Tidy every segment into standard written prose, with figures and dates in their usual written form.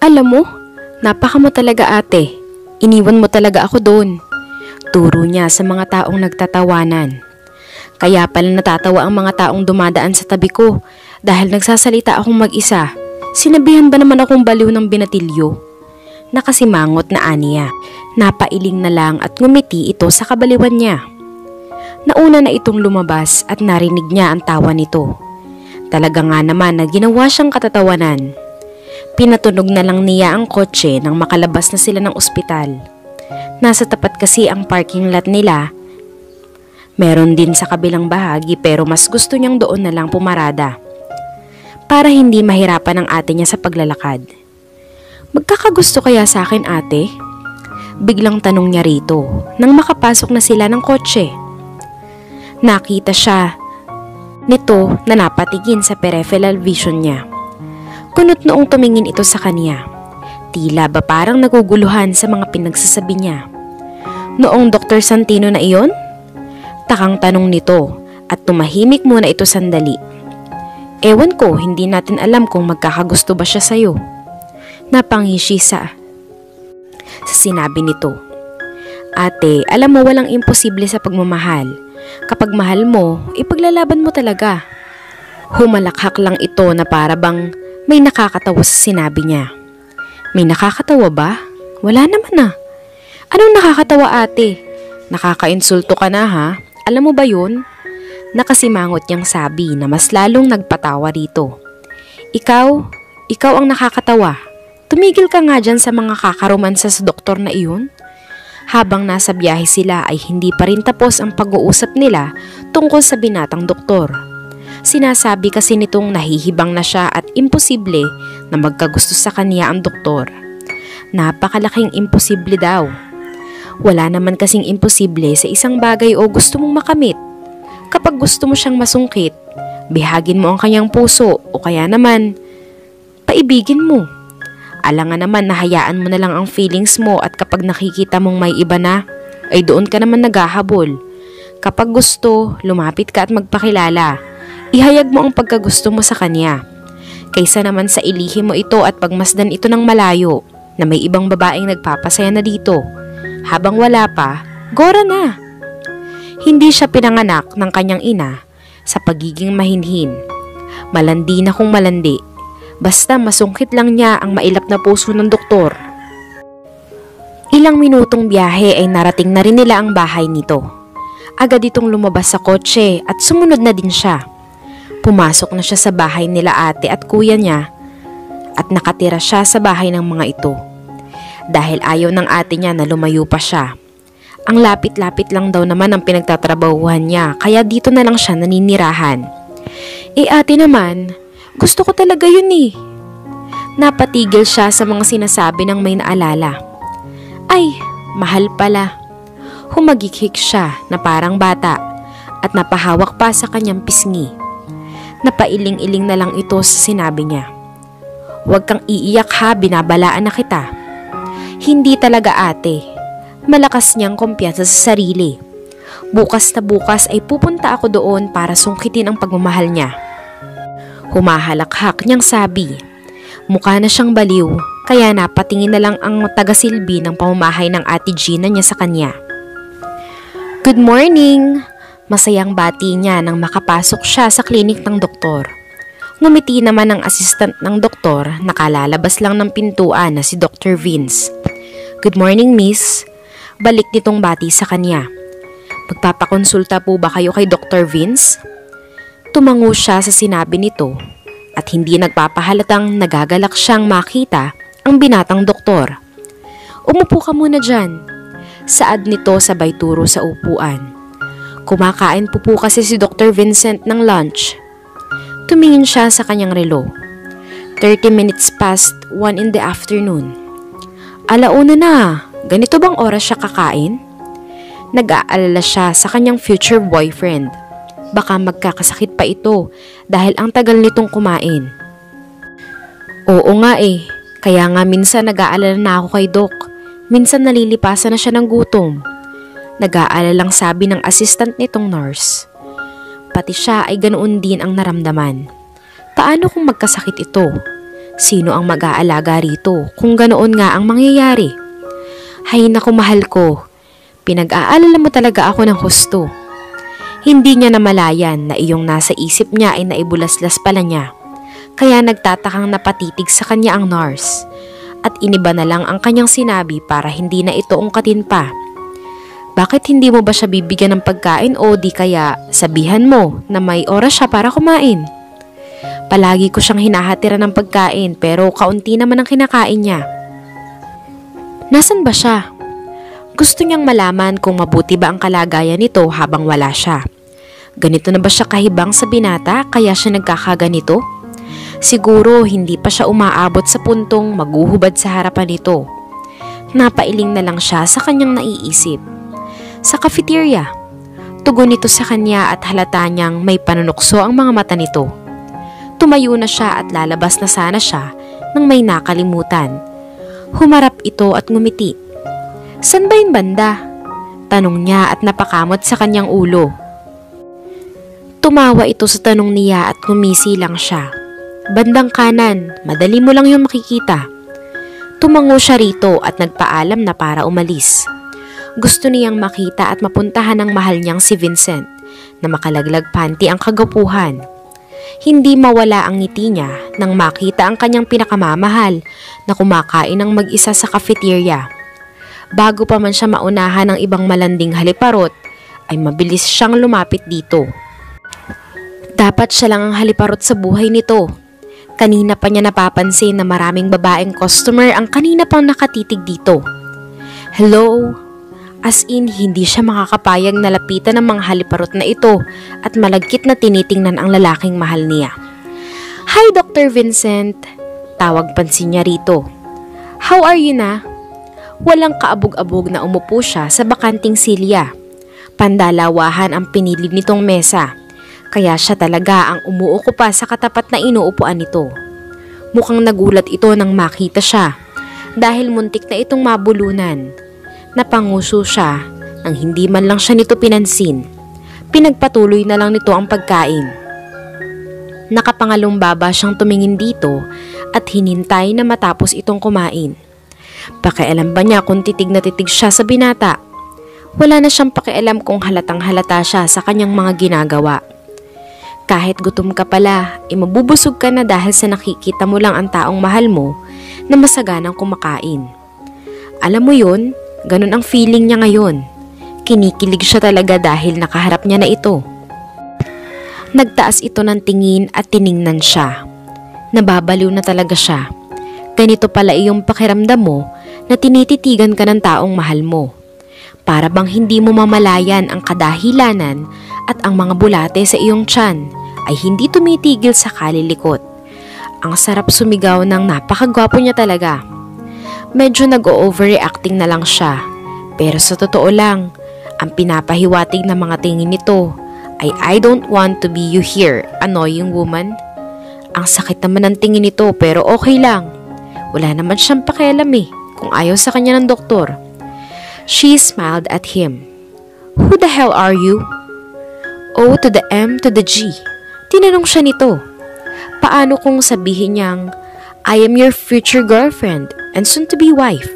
Alam mo, napaka mo talaga ate. Iniwan mo talaga ako doon. Turo niya sa mga taong nagtatawanan. Kaya pala natatawa ang mga taong dumadaan sa tabi ko dahil nagsasalita akong mag-isa. Sinabihan ba naman akong baliw ng binatilyo? Nakasimangot na aniya. Napailing na lang at ngumiti ito sa kabaliwan niya. Nauna na itong lumabas at narinig niya ang tawa nito. Talaga nga naman na ginawa siyang katatawanan. Pinatunog na lang niya ang kotse nang makalabas na sila ng ospital. Nasa tapat kasi ang parking lot nila. Meron din sa kabilang bahagi pero mas gusto niyang doon na lang pumarada. Para hindi mahirapan ang ate niya sa paglalakad. Magkakagusto kaya sa akin ate? Biglang tanong niya rito nang makapasok na sila ng kotse. Nakita siya nito na napatingin sa peripheral vision niya. Kunot noong tumingin ito sa kanya. Tila ba parang naguguluhan sa mga pinagsasabi niya. Noong Dr. Santino na iyon? Takang tanong nito at tumahimik muna ito sandali. Ewan ko, hindi natin alam kung magkakagusto ba siya sa'yo. Napanghishi sa sinabi nito. Ate, alam mo walang imposible sa pagmamahal. Kapag mahal mo, ipaglalaban mo talaga. Humalakhak lang ito na para bang may nakakatawa sa sinabi niya. May nakakatawa ba? Wala naman ah. Anong nakakatawa ate? Nakakainsulto ka na ha? Alam mo ba yun? Nakasimangot niyang sabi na mas lalong nagpatawa rito. Ikaw ang nakakatawa. Tumigil ka nga dyan sa mga kakaromansa sa doktor na iyon. Habang nasa biyahe sila ay hindi pa rin tapos ang pag-uusap nila tungkol sa binatang doktor. Sinasabi kasi nitong nahihibang na siya at imposible na magkagusto sa kanya ang doktor. Napakalaking imposible daw. Wala naman kasing imposible sa isang bagay o gusto mong makamit. Kapag gusto mo siyang masungkit, bihagin mo ang kanyang puso o kaya naman, paibigin mo. Alangan naman na hayaan mo na lang ang feelings mo at kapag nakikita mong may iba na, ay doon ka naman naghahabol. Kapag gusto, lumapit ka at magpakilala. Ihayag mo ang pagkagusto mo sa kanya. Kaysa naman sa ilihim mo ito at pagmasdan ito ng malayo na may ibang babaeng nagpapasaya na dito. Habang wala pa, gora na. Hindi siya pinanganak ng kanyang ina sa pagiging mahinhin. Malandi na kung malandi. Basta masungkit lang niya ang mailap na puso ng doktor. Ilang minutong biyahe ay narating na rin nila ang bahay nito. Agad itong lumabas sa kotse at sumunod na din siya. Pumasok na siya sa bahay nila ate at kuya niya at nakatira siya sa bahay ng mga ito. Dahil ayaw ng ate niya na lumayo pa siya. Ang lapit-lapit lang daw naman ang pinagtatrabahuhan niya kaya dito na lang siya naninirahan. Ate naman, gusto ko talaga yun eh. Napatigil siya sa mga sinasabi ng may naalala. Ay, mahal pala. Humagikhik siya na parang bata at napahawak pa sa kanyang pisngi. Napailing-iling na lang ito sa sinabi niya. Huwag kang iiyak ha, binabalaan na kita. Hindi talaga ate. Malakas niyang kumpiyansa sa sarili. Bukas na bukas ay pupunta ako doon para sungkitin ang pagmamahal niya. Humahalakhak niyang sabi. Mukha na siyang baliw, kaya napatingin na lang ang tagasilbi ng pamamahay ng ate Gina niya sa kanya. Good morning! Masayang bati niya nang makapasok siya sa klinik ng doktor. Ngumiti naman ang assistant ng doktor na kalalabas lang ng pintuan na si Dr. Vince. Good morning, miss. Balik nitong bati sa kanya. Magpapakonsulta po ba kayo kay Dr. Vince? Tumango siya sa sinabi nito at hindi nagpapahalatang nagagalak siyang makita ang binatang doktor. Umupo ka muna dyan. Saad nito sabay turo sa upuan. Kumakain po kasi si Dr. Vincent ng lunch. Tumingin siya sa kanyang relo. 30 minutes past 1 in the afternoon. Alauna na, ganito bang oras siya kakain? Nag-aalala siya sa kanyang future boyfriend. Baka magkakasakit pa ito dahil ang tagal nitong kumain. Oo nga eh, kaya nga minsan nag-aalala na ako kay Doc. Minsan nalilipasan na siya ng gutom. Nag-aalalang sabi ng assistant nitong nurse. Pati siya ay ganoon din ang naramdaman. Paano kung magkasakit ito? Sino ang mag-aalaga rito kung ganoon nga ang mangyayari? Hay naku mahal ko, pinag-aalala mo talaga ako ng husto. Hindi niya namalayan na iyong nasa isip niya ay naibulaslas pala niya. Kaya nagtatakang napatitig sa kanya ang nurse. At iniba na lang ang kanyang sinabi para hindi na ito ungkatin pa. Bakit hindi mo ba siya bibigyan ng pagkain o di kaya sabihan mo na may oras siya para kumain? Palagi ko siyang hinahatiran ng pagkain pero kaunti naman ang kinakain niya. Nasaan ba siya? Gusto niyang malaman kung mabuti ba ang kalagayan nito habang wala siya. Ganito na ba siya kahibang sa binata kaya siya nagkakaganito? Siguro hindi pa siya umaabot sa puntong maguhubad sa harapan nito. Napailing na lang siya sa kanyang naiisip. Sa cafeteria, tugon nito sa kanya at halata niyang may panunukso ang mga mata nito. Tumayo na siya at lalabas na sana siya nang may nakalimutan. Humarap ito at ngumiti. San ba yung banda? Tanong niya at napakamot sa kanyang ulo. Tumawa ito sa tanong niya at ngumisi lang siya. Bandang kanan, madali mo lang yung makikita. Tumango siya rito at nagpaalam na para umalis. Gusto niyang makita at mapuntahan ng mahal niyang si Vincent na makalaglag panty ang kagapuhan. Hindi mawala ang ngiti niya nang makita ang kanyang pinakamamahal na kumakain ng mag-isa sa cafeteria. Bago pa man siya maunahan ng ibang malanding haliparot, ay mabilis siyang lumapit dito. Dapat siya lang ang haliparot sa buhay nito. Kanina pa niya napapansin na maraming babaeng customer ang kanina pang nakatitig dito. Hello? As in, hindi siya makakapayag na lapitan ng mga haliparot na ito at malagkit na tinitingnan ang lalaking mahal niya. Hi, Dr. Vincent. Tawag pansin niya rito. How are you na? Walang kaabog-abog na umupo siya sa bakanting silya. Pandalawahan ang pinili nitong mesa. Kaya siya talaga ang umuuko pa sa katapat na inuupuan nito. Mukhang nagulat ito nang makita siya dahil muntik na itong mabulunan. Napanguso siya nang hindi man lang siya nito pinansin. Pinagpatuloy na lang nito ang pagkain. Nakapangalumbaba siyang tumingin dito at hinintay na matapos itong kumain. Pakialam ba niya kung titig na titig siya sa binata? Wala na siyang pakialam kung halatang halata siya sa kanyang mga ginagawa. Kahit gutom ka pala, mabubusog ka na dahil sa nakikita mo lang ang taong mahal mo na masaganang kumakain. Alam mo yun, ganun ang feeling niya ngayon. Kinikilig siya talaga dahil nakaharap niya na ito. Nagtaas ito ng tingin at tiningnan siya. Nababaliw na talaga siya. Ganito pala iyong pakiramdam mo na tinititigan ka ng taong mahal mo. Para bang hindi mo mamalayan ang kadahilanan at ang mga bulate sa iyong tiyan ay hindi tumitigil sa kalilikot. Ang sarap sumigaw ng napakagwapo niya talaga. Medyo nag-overreacting na lang siya. Pero sa totoo lang, ang pinapahiwatig ng mga tingin nito ay I don't want to be you here, annoying woman. Ang sakit naman ng tingin nito pero okay lang. Wala naman siyang pakialam kung ayaw sa kanya ng doktor. She smiled at him. Who the hell are you? O to the M to the G. Tinanong siya nito. Paano kung sabihin niyang, I am your future girlfriend and soon to be wife?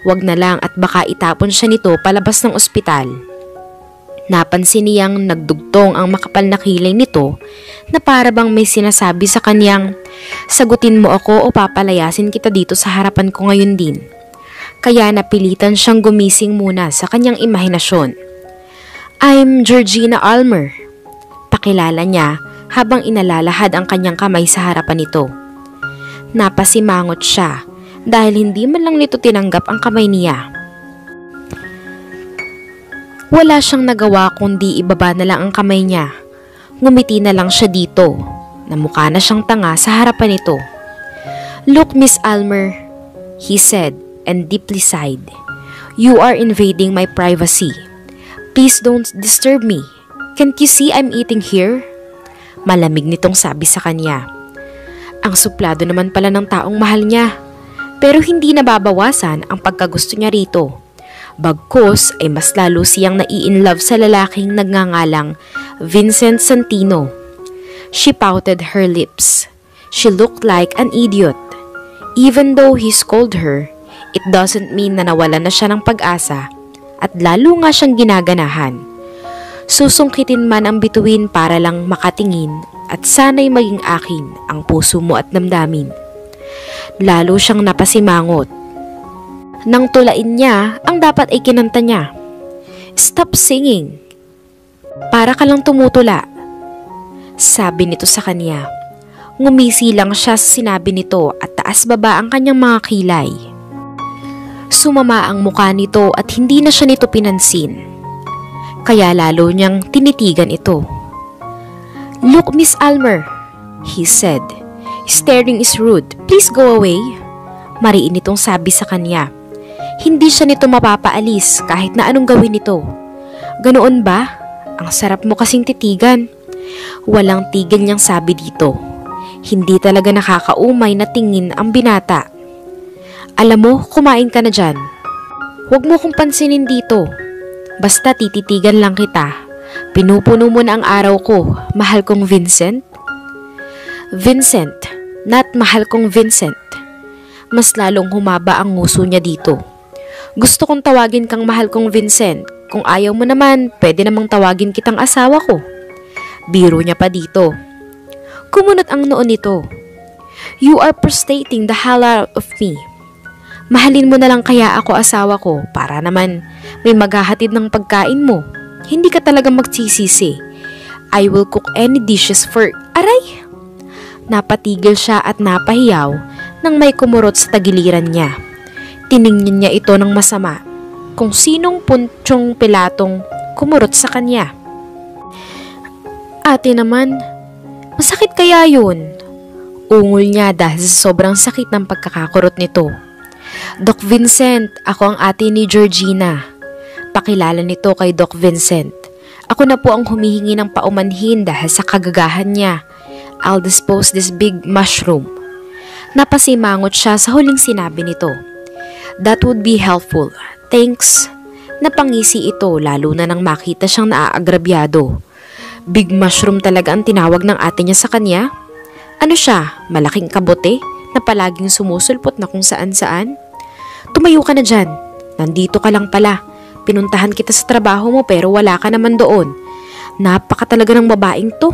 Wag na lang at baka itapon siya nito palabas ng ospital. Napansin niyang nagdugtong ang makapal na kilay nito na para bang may sinasabi sa kanyang, sagutin mo ako o papalayasin kita dito sa harapan ko ngayon din. Kaya napilitan siyang gumising muna sa kanyang imahinasyon. I'm Georgina Almer. Pakilala niya habang inalalahad ang kanyang kamay sa harapan nito. Napasimangot siya dahil hindi man lang nito tinanggap ang kamay niya. Wala siyang nagawa kundi ibaba na lang ang kamay niya. Ngumiti na lang siya dito na mukha na siyang tanga sa harapan nito. Look, Miss Almer, he said and deeply sighed. You are invading my privacy. Please don't disturb me. Can't you see I'm eating here? Malamig nitong sabi sa kanya. Ang suplado naman pala ng taong mahal niya. Pero hindi nababawasan ang pagkagusto niya rito. Bagkus ay mas lalo siyang nai-inlove sa lalaking nagngangalang Vincent Santino. She pouted her lips. She looked like an idiot. Even though he scolded her, it doesn't mean na nawalan na siya ng pag-asa at lalo nga siyang ginaganahan. Susungkitin man ang bituin para lang makatingin at sana'y maging akin ang puso mo at damdamin. Lalo siyang napasimangot. Nang tulain niya, ang dapat ay kinanta niya. "Stop singing. Para ka lang tumutula," sabi nito sa kanya. Ngumisi lang siya sa sinabi nito at taas baba ang kanyang mga kilay. Sumama ang mukha nito at hindi na siya nito pinansin. Kaya lalo niyang tinitigan ito. "Look, Miss Almer," he said. "Staring is rude. Please go away." Mariin itong sabi sa kanya. Hindi siya nito mapapaalis kahit na anong gawin nito. "Ganoon ba? Ang sarap mo kasing titigan." Walang tigil niyang sabi dito. Hindi talaga nakakaumay na tingin ang binata. "Alam mo, kumain ka na dyan. Huwag mo kong pansinin dito. Basta tititigan lang kita. Pinupuno mo na ang araw ko, mahal kong Vincent." Vincent, not mahal kong Vincent. Mas lalong humaba ang nguso niya dito. "Gusto kong tawagin kang mahal kong Vincent. Kung ayaw mo naman, pwede namang tawagin kitang asawa ko." Biro niya pa dito. Kumunot ang noon nito. "You are frustrating the hell out of me. Mahalin mo na lang kaya ako asawa ko para naman may maghahatid ng pagkain mo. Hindi ka talaga magsisisi. I will cook any dishes for..." Aray! Napatigil siya at napahiyaw nang may kumurot sa tagiliran niya. Tiningnan niya ito ng masama kung sinong puntsyong pilatong kumurot sa kanya. "Ate naman, masakit kaya yun?" Ungol niya dahil sa sobrang sakit ng pagkakakurot nito. "Doc Vincent, ako ang ate ni Georgina." Pakilala nito kay Doc Vincent. "Ako na po ang humihingi ng paumanhin dahil sa kagagahan niya. I'll dispose this big mushroom." Napasimangot siya sa huling sinabi nito. "That would be helpful. Thanks." Napangisi ito lalo na nang makita siyang naaagrabyado. Big mushroom talaga ang tinawag ng ate niya sa kanya? Ano siya, malaking kabote na palaging sumusulpot na kung saan-saan? "Tumayo ka na dyan. Nandito ka lang pala. Pinuntahan kita sa trabaho mo pero wala ka naman doon. Napaka talaga ng babaeng to."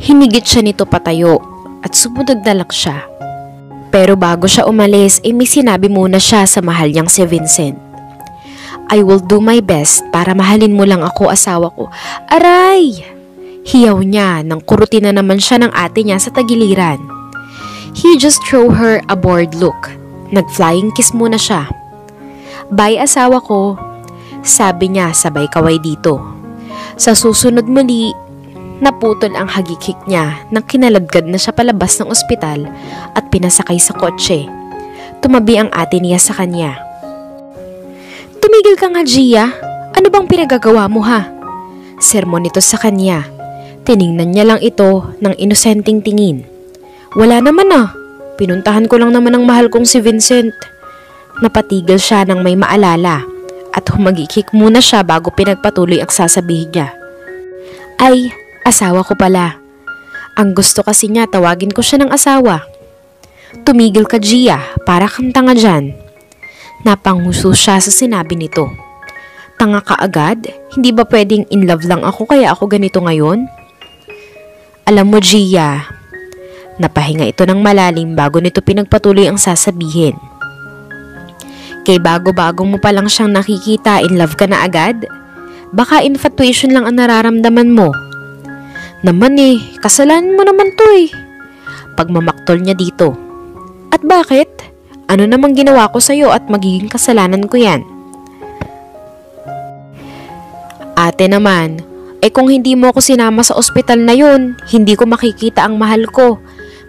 Hinigit siya nito patayo at sumunod na lang siya. Pero bago siya umalis, may sinabi muna siya sa mahal niyang si Vincent. "I will do my best para mahalin mo lang ako, asawa ko." Aray! Hiyaw niya nang kurutin na naman siya ng ate niya sa tagiliran. He just threw her a bored look. Nag-flying kiss muna siya. "Bye, asawa ko," sabi niya sabay kaway dito. Sa susunod muli, naputol ang hagikik niya nang kinaladkad na siya palabas ng ospital at pinasakay sa kotse. Tumabi ang ate niya sa kanya. "Tumigil ka nga, Gia. Ano bang pinagagawa mo, ha?" Sermon nito sa kanya. Tiningnan niya lang ito ng inosenteng tingin. "Wala naman ah. Pinuntahan ko lang naman ang mahal kong si Vincent." Napatigil siya nang may maalala at humagikik muna siya bago pinagpatuloy ang sasabihin niya. "Ay, asawa ko pala. Ang gusto kasi niya tawagin ko siya ng asawa." "Tumigil ka, Gia, para kang tanga dyan." Napanguso siya sa sinabi nito. "Tanga ka agad? Hindi ba pwedeng in love lang ako kaya ako ganito ngayon?" "Alam mo, Gia," napahinga ito ng malalim bago nito pinagpatuloy ang sasabihin. "Kay bago-bago mo pa lang siyang nakikita, in love ka na agad? Baka infatuation lang ang nararamdaman mo." "Naman kasalanan mo naman to eh." Pagmamaktol niya dito. "At bakit? Ano namang ginawa ko sa'yo at magiging kasalanan ko yan?" "Ate naman, kung hindi mo ako sinama sa ospital na yun, hindi ko makikita ang mahal ko.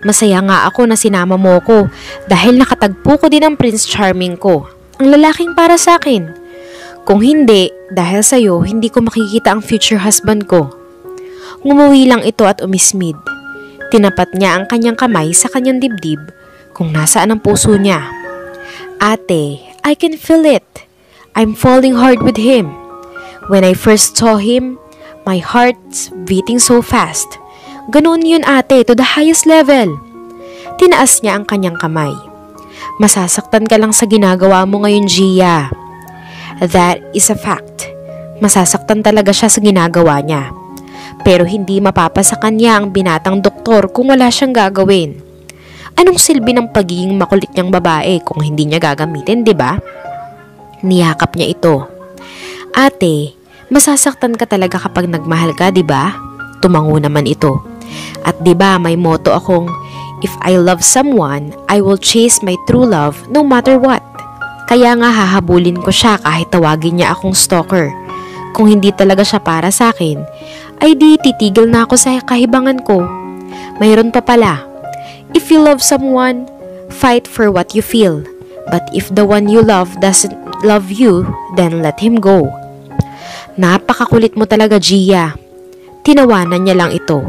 Masaya nga ako na sinama mo ko dahil nakatagpo ko din ang Prince Charming ko, ang lalaking para sa akin. Kung hindi, dahil sa'yo, hindi ko makikita ang future husband ko." Ngumuwi lang ito at umismid. Tinapat niya ang kanyang kamay sa kanyang dibdib kung nasaan ang puso niya. "Ate, I can feel it. I'm falling hard with him. When I first saw him, my heart's beating so fast. Ganoon yun ate, to the highest level. Tinaas niya ang kanyang kamay. Masasaktan ka lang sa ginagawa mo ngayon, Gia. That is a fact. Masasaktan talaga siya sa ginagawa niya. Pero hindi mapapasa kanya ang binatang doktor kung wala siyang gagawin. Anong silbi ng pagiging makulit niyang babae kung hindi niya gagamitin, di ba? Niyakap niya ito. Ate, masasaktan ka talaga kapag nagmahal ka, di ba? Tumango naman ito. At di ba may motto akong, if I love someone, I will chase my true love no matter what. Kaya nga hahabulin ko siya kahit tawagin niya akong stalker. Kung hindi talaga siya para sa akin, ay di titigil na ako sa kahibangan ko. Mayroon pa pala. If you love someone, fight for what you feel. But if the one you love doesn't love you, then let him go. Napakakulit mo talaga, Gia. Tinawanan niya lang ito.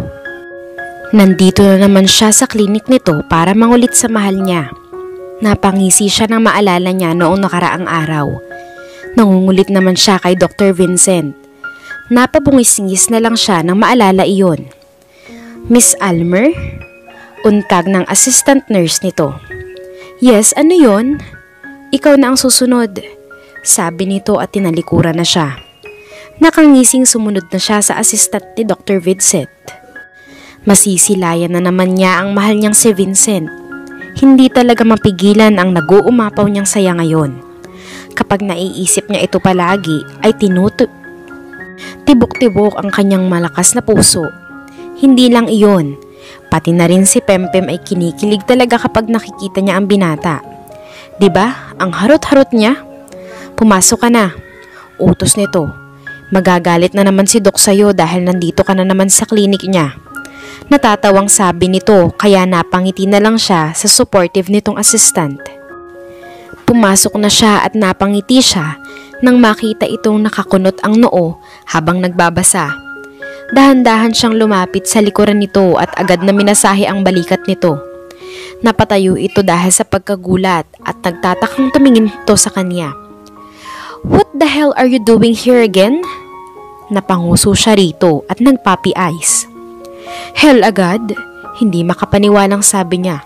Nandito na naman siya sa klinik nito para mangulit sa mahal niya. Napangisi siya nang maalala niya noong nakaraang araw. Nangungulit naman siya kay Dr. Vincent. Napabungis-ngis na lang siya nang maalala iyon. Miss Almer? Untag ng assistant nurse nito. Yes, ano yon? Ikaw na ang susunod. Sabi nito at tinalikuran na siya. Nakangising sumunod na siya sa assistant ni Dr. Vincent. Masisilayan na naman niya ang mahal niyang si Vincent. Hindi talaga mapigilan ang nag-uumapaw niyang saya ngayon. Kapag naiisip niya ito palagi, ay tibok-tibok ang kanyang malakas na puso. Hindi lang iyon, pati na rin si Pempem ay kinikilig talaga kapag nakikita niya ang binata. Diba? Ang harot-harot niya. Pumasok ka na. Utos nito. Magagalit na naman si Doc sa'yo dahil nandito ka na naman sa klinik niya. Natatawang sabi nito kaya napangiti na lang siya sa supportive nitong assistant. Pumasok na siya at napangiti siya nang makita itong nakakunot ang noo habang nagbabasa. Dahan-dahan siyang lumapit sa likuran nito at agad na minasahe ang balikat nito. Napatayo ito dahil sa pagkagulat at nagtatakang tumingin ito sa kanya. What the hell are you doing here again? Napanguso siya rito at nagpapi eyes. Hell agad? Hindi makapaniwalang sabi niya.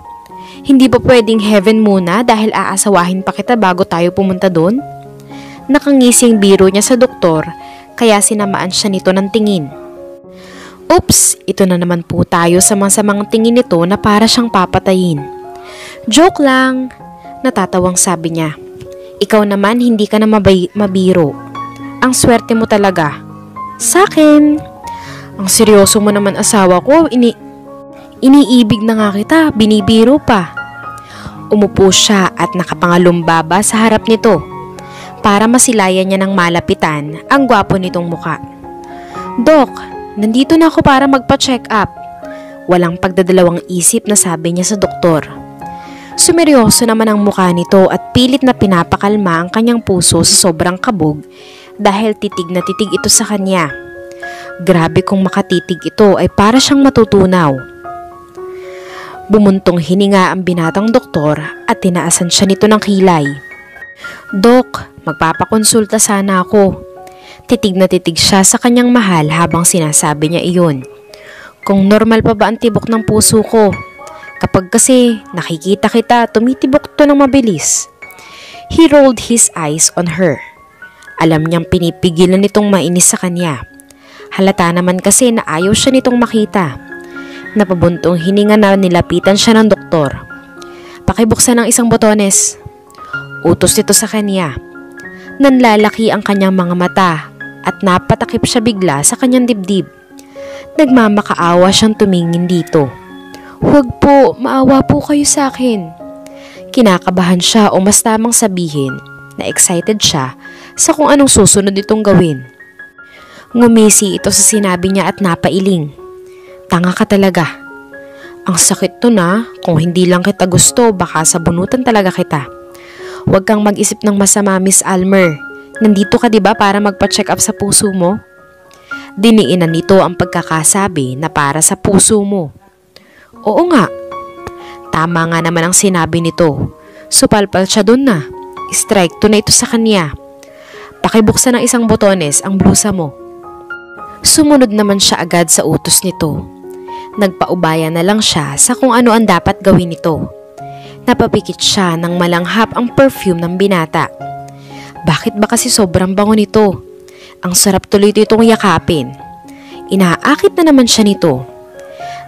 Hindi ba pwedeng heaven muna dahil aasawahin pa kita bago tayo pumunta doon? Nakangising biro niya sa doktor kaya sinamaan siya nito ng tingin. Oops, ito na naman po tayo sa masamang tingin nito na para siyang papatayin. Joke lang, natatawang sabi niya. Ikaw naman hindi ka na mabiro. Ang swerte mo talaga. Sa'kin. Ang seryoso mo naman asawa ko, iniibig na nga kita, binibiro pa. Umupo siya at nakapangalumbaba sa harap nito para masilayan niya ng malapitan ang gwapo nitong muka. Dok, nandito na ako para magpa-check up. Walang pagdadalawang isip na sabi niya sa doktor. Sumeryoso naman ang mukha nito at pilit na pinapakalma ang kanyang puso sa sobrang kabog dahil titig na titig ito sa kanya. Grabe kung makatitig ito ay para siyang matutunaw. Bumuntong hininga ang binatang doktor at tinaasan siya nito ng kilay. Dok, magpapakonsulta sana ako. Titig na titig siya sa kanyang mahal habang sinasabi niya iyon. Kung normal pa ba ang tibok ng puso ko? Kapag kasi nakikita kita, tumitibok to ng mabilis. He rolled his eyes on her. Alam niyang pinipigilan nitong mainis sa kanya. Halata naman kasi na ayaw siya nitong makita. Napabuntong hininga na nilapitan siya ng doktor. Pakibuksan ng isang botones. Utos nito sa kanya. Nanlalaki ang kanyang mga mata at napatakip siya bigla sa kanyang dibdib. Nagmamakaawa siyang tumingin dito. Huwag po, maawa po kayo sa akin. Kinakabahan siya o mas tamang sabihin na excited siya sa kung anong susunod itong gawin. Ngumisi ito sa sinabi niya at napailing. Tanga ka talaga. Ang sakit to na, kung hindi lang kita gusto, baka sabunutan talaga kita. Huwag kang mag-isip ng masama, Miss Almer. Nandito ka diba para magpa-check up sa puso mo? Diniinan nito ang pagkakasabi na para sa puso mo. Oo nga. Tama nga naman ang sinabi nito. Supalpal siya dun na. Strike to na ito sa kanya. Pakibuksan ng isang botones ang blusa mo. Sumunod naman siya agad sa utos nito. Nagpaubaya na lang siya sa kung ano ang dapat gawin nito. Napapikit siya ng malanghap ang perfume ng binata. Bakit ba kasi sobrang bango nito? Ang sarap tuloy itong yakapin. Inaakit na naman siya nito.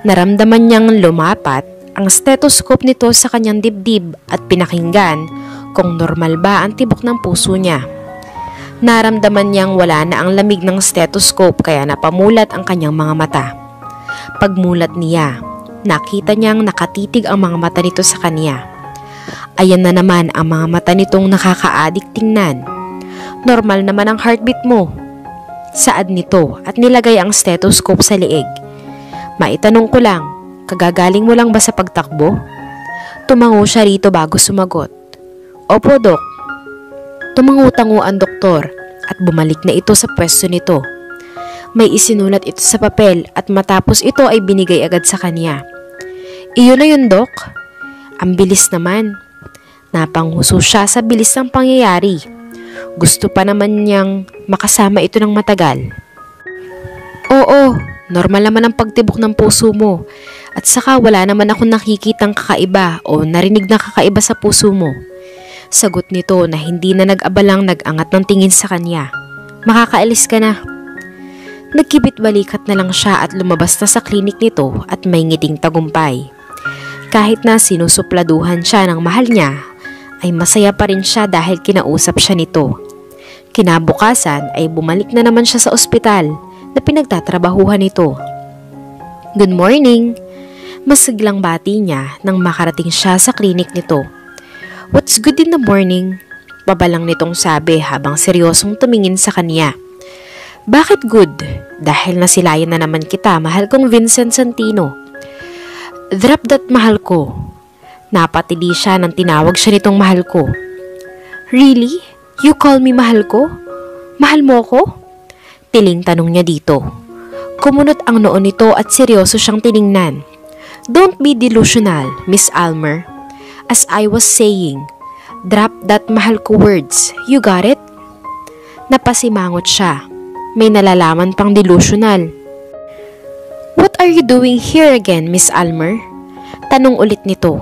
Naramdaman niyang lumapat ang stethoscope nito sa kanyang dibdib at pinakinggan kung normal ba ang tibok ng puso niya. Naramdaman niyang wala na ang lamig ng stethoscope kaya napamulat ang kanyang mga mata. Pagmulat niya, nakita niyang nakatitig ang mga mata nito sa kanya. Ayan na naman ang mga mata nitong nakakaadik tingnan. Normal naman ang heartbeat mo. Saad nito at nilagay ang stethoscope sa leeg. Maitanong ko lang, kagagaling mo lang ba sa pagtakbo? Tumango siya rito bago sumagot. Opo, Dok. Tumango-tango ang doktor at bumalik na ito sa pwesto nito. May isinulat ito sa papel at matapos ito ay binigay agad sa kanya. Iyon na yun, Dok. Ang bilis naman. Napanghuso siya sa bilis ng pangyayari. Gusto pa naman niyang makasama ito ng matagal. Oo, normal naman ang pagtibok ng puso mo. At saka wala naman akong nakikitang kakaiba o narinig na kakaiba sa puso mo. Sagot nito na hindi na nag-abalang nag-angat ng tingin sa kanya. Makakaalis ka na. Nagkibit-balikat na lang siya at lumabas na sa klinik nito at may ngiting tagumpay. Kahit na sinusupladuhan siya ng mahal niya, ay masaya pa rin siya dahil kinausap siya nito. Kinabukasan ay bumalik na naman siya sa ospital na pinagtatrabahuhan nito. Good morning! Masiglang bati niya nang makarating siya sa klinik nito. What's good in the morning? Babalang nitong sabi habang seryosong tumingin sa kanya. Bakit good? Dahil nasilayan na naman kita, mahal kong Vincent Santino. Drop that, mahal ko. Napatili siya nang tinawag siya nitong mahal ko. Really? You call me mahal ko? Mahal mo ko? Tiling tanong niya dito. Kumunot ang noo nito at seryoso siyang tiningnan. Don't be delusional, Miss Almer. As I was saying, drop that mahal ko words. You got it? Napasimangot siya. May nalalaman pang delusional. What are you doing here again, Miss Almer? Tanong ulit nito.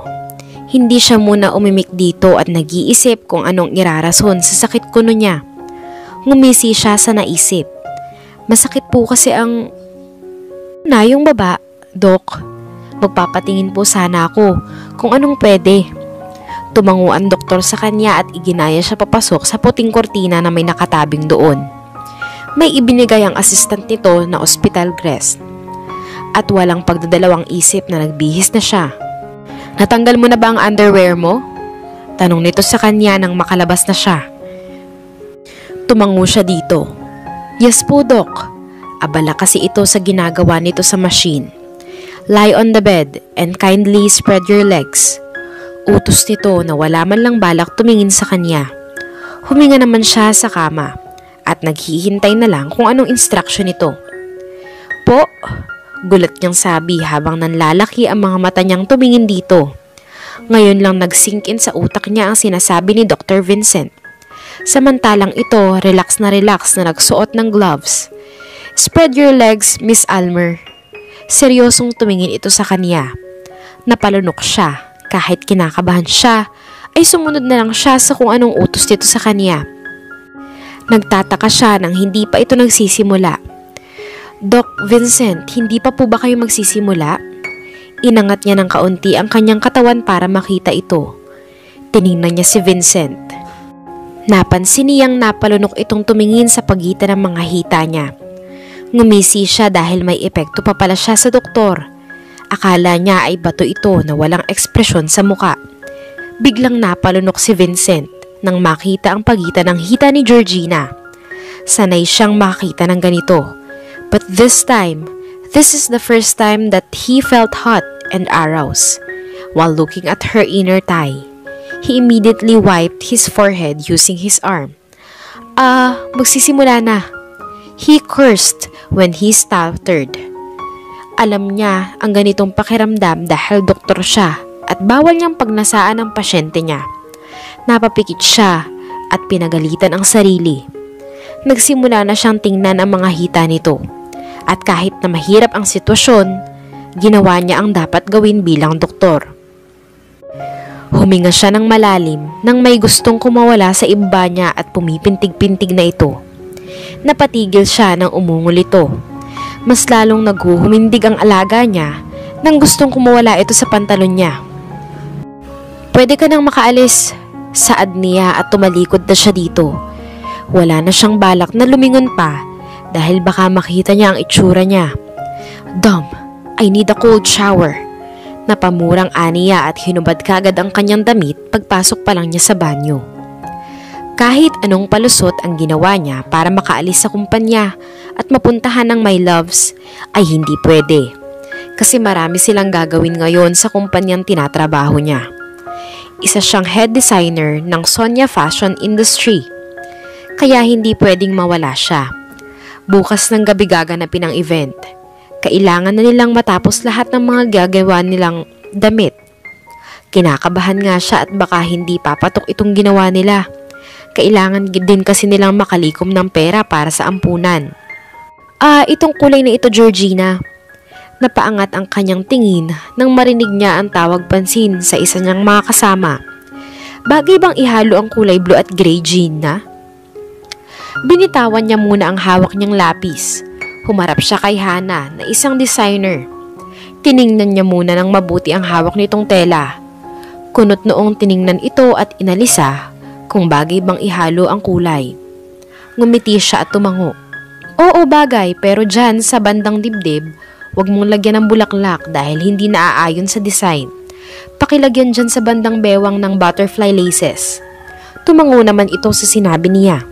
Hindi siya muna umimik dito at nag-iisip kung anong irarason sa sakit kuno niya. Ngumisi siya sa naisip. Masakit po kasi ang... yung baba, Dok. Magpapatingin po sana ako kung anong pwede. Tumango ang doktor sa kanya at iginaya siya papasok sa puting kortina na may nakatabing doon. May ibinigay ang assistant nito na hospital dress. At walang pagdadalawang isip na nagbihis na siya. Natanggal mo na ba ang underwear mo? Tanong nito sa kanya nang makalabas na siya. Tumango siya dito. Yes po, Dok. Abala kasi ito sa ginagawa nito sa machine. Lie on the bed and kindly spread your legs. Utos nito na wala man lang balak tumingin sa kanya. Huminga naman siya sa kama at naghihintay na lang kung anong instruction nito. Po, gulat niyang sabi habang nanlalaki ang mga mata niyang tumingin dito. Ngayon lang nag-sink in sa utak niya ang sinasabi ni Dr. Vincent. Samantalang ito, relax na nagsuot ng gloves. Spread your legs, Miss Almer. Seryosong tumingin ito sa kanya. Napalunok siya. Kahit kinakabahan siya, ay sumunod na lang siya sa kung anong utos nito sa kanya. Nagtataka siya nang hindi pa ito nagsisimula. Doc Vincent, hindi pa po ba kayo magsisimula? Inangat niya ng kaunti ang kanyang katawan para makita ito. Tiningnan niya si Vincent. Napansin niyang napalunok itong tumingin sa pagitan ng mga hita niya. Ngumisi siya dahil may epekto pa pala siya sa doktor. Akala niya ay bato ito na walang ekspresyon sa muka. Biglang napalunok si Vincent nang makita ang pagitan ng hita ni Georgina. Sanay siyang makita ng ganito. But this time, this is the first time that he felt hot and aroused. While looking at her inner thigh, he immediately wiped his forehead using his arm. Magsisimula na. He cursed when he stuttered. Alam niya ang ganitong pakiramdam dahil doktor siya at bawal niyang pagnasaan ang pasyente niya. Napapikit siya at pinagalitan ang sarili. Nagsimula na siyang tingnan ang mga hita nito. At kahit na mahirap ang sitwasyon, ginawa niya ang dapat gawin bilang doktor. Huminga siya ng malalim nang may gustong kumawala sa iba niya at pumipintig-pintig na ito. Napatigil siya nang umungol ito. Mas lalong naghuhumindig ang alaga niya nang gustong kumawala ito sa pantalon niya. "Pwede ka nang makaalis," saad niya at tumalikod na siya dito. Wala na siyang balak na lumingon pa dahil baka makita niya ang itsura niya. "Dom, I need a cold shower." Napamurang aniya at hinubad kagad ang kanyang damit pagpasok pa lang niya sa banyo. Kahit anong palusot ang ginawa niya para makaalis sa kumpanya at mapuntahan ng my loves ay hindi pwede. Kasi marami silang gagawin ngayon sa kumpanyang tinatrabaho niya. Isa siyang head designer ng Sonia Fashion Industry. Kaya hindi pwedeng mawala siya. Bukas ng gabi gaganapin ang event. Kailangan na nilang matapos lahat ng mga gagawa nilang damit. Kinakabahan nga siya at baka hindi papatok itong ginawa nila. Kailangan din kasi nilang makalikom ng pera para sa ampunan. Itong kulay na ito, Georgina." Napaangat ang kanyang tingin nang marinig niya ang tawag pansin sa isa niyang mga kasama. "Bagay bang ihalo ang kulay blue at gray, Gina?" Binitawan niya muna ang hawak niyang lapis. Humarap siya kay Hana na isang designer. Tiningnan niya muna ng mabuti ang hawak nitong tela. Kunot noong tiningnan ito at inalisa kung bagay bang ihalo ang kulay. Ngumiti siya at tumango. "Oo, bagay, pero dyan sa bandang dibdib, wag mong lagyan ng bulaklak dahil hindi naaayon sa design. Pakilagyan dyan sa bandang bewang ng butterfly laces." Tumango naman ito sa sinabi niya.